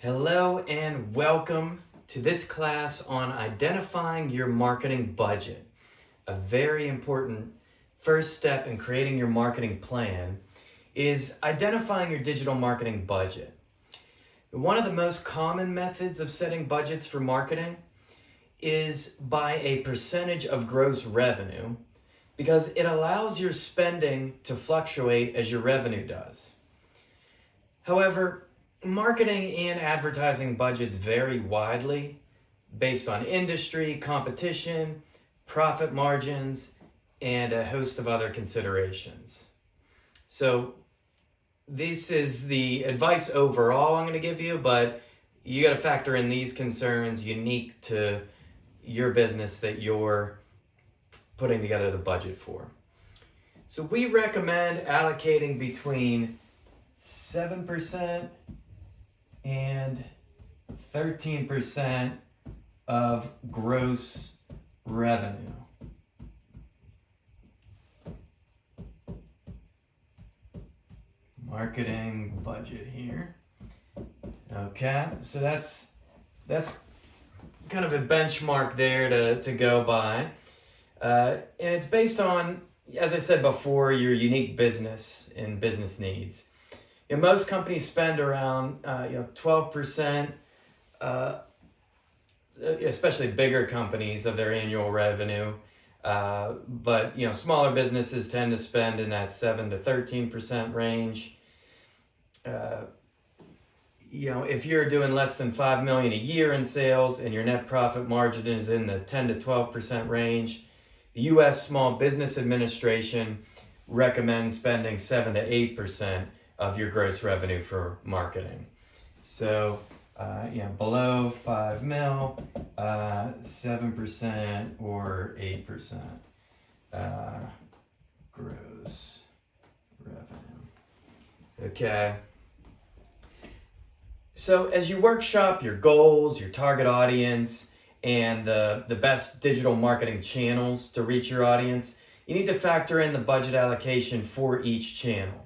Hello and welcome to this class on identifying your marketing budget. A very important first step in creating your marketing plan is identifying your digital marketing budget. One of the most common methods of setting budgets for marketing is by a percentage of gross revenue because it allows your spending to fluctuate as your revenue does. However, marketing and advertising budgets vary widely based on industry, competition, profit margins, and a host of other considerations. So this is the advice overall I'm going to give you, but you got to factor in these concerns unique to your business that you're putting together the budget for. So we recommend allocating between 7% and 13% of gross revenue. Marketing budget here. Okay, so that's kind of a benchmark there to go by. And it's based on, as I said before, your unique business and business needs. Most companies spend around 12%, especially bigger companies, of their annual revenue. But smaller businesses tend to spend in that 7 to 13% range. If you're doing less than $5 million a year in sales and your net profit margin is in the 10 to 12% range, the U.S. Small Business Administration recommends spending 7 to 8% of your gross revenue for marketing. So, below 5 mil, 7% or 8% gross revenue. Okay. So as you workshop your goals, your target audience, and the best digital marketing channels to reach your audience, you need to factor in the budget allocation for each channel.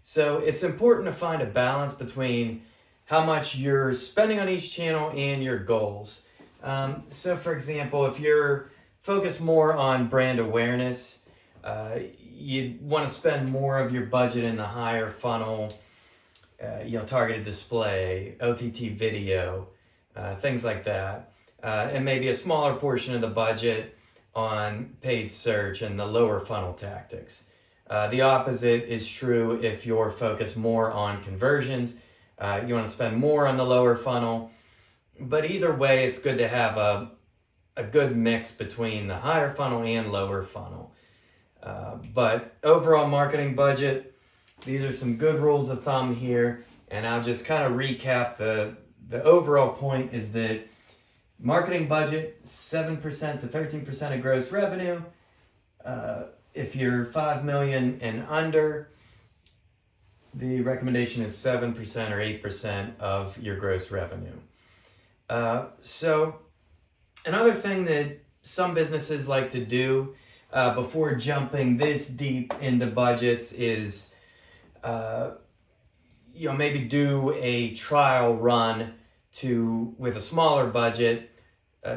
So it's important to find a balance between how much you're spending on each channel and your goals. So for example, if you're focused more on brand awareness, you'd want to spend more of your budget in the higher funnel, targeted display, OTT video, things like that. And maybe a smaller portion of the budget on paid search and the lower funnel tactics. The opposite is true if you're focused more on conversions. You want to spend more on the lower funnel. But either way, it's good to have a good mix between the higher funnel and lower funnel. But overall marketing budget, these are some good rules of thumb here. And I'll just kind of recap the overall point is that marketing budget, 7% to 13% of gross revenue. If you're 5 million and under, the recommendation is 7% or 8% of your gross revenue. So another thing that some businesses like to do before jumping this deep into budgets is maybe do a trial run with a smaller budget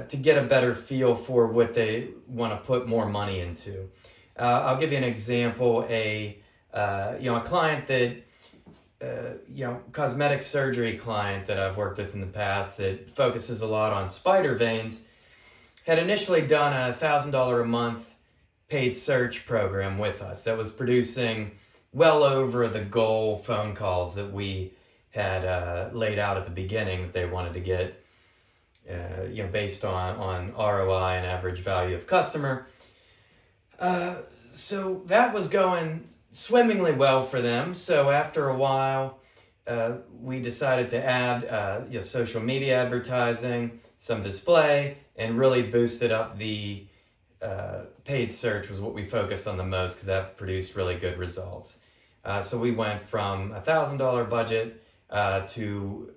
to get a better feel for what they want to put more money into. I'll give you an example. A client that, cosmetic surgery client that I've worked with in the past that focuses a lot on spider veins, had initially done a $1,000 a month paid search program with us that was producing well over the goal phone calls that we had laid out at the beginning that they wanted to get, based on ROI and average value of customer. So that was going swimmingly well for them. So after a while, we decided to add social media advertising, some display, and really boosted up the paid search was what we focused on the most because that produced really good results. So we went from a $1,000 budget to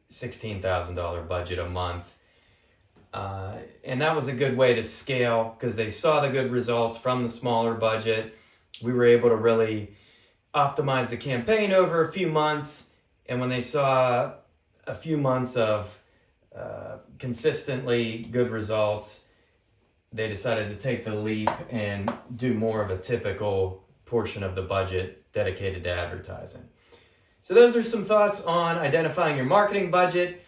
$16,000 budget a month. And that was a good way to scale because they saw the good results from the smaller budget. We were able to really optimize the campaign over a few months. And when they saw a few months of consistently good results, they decided to take the leap and do more of a typical portion of the budget dedicated to advertising. So those are some thoughts on identifying your marketing budget.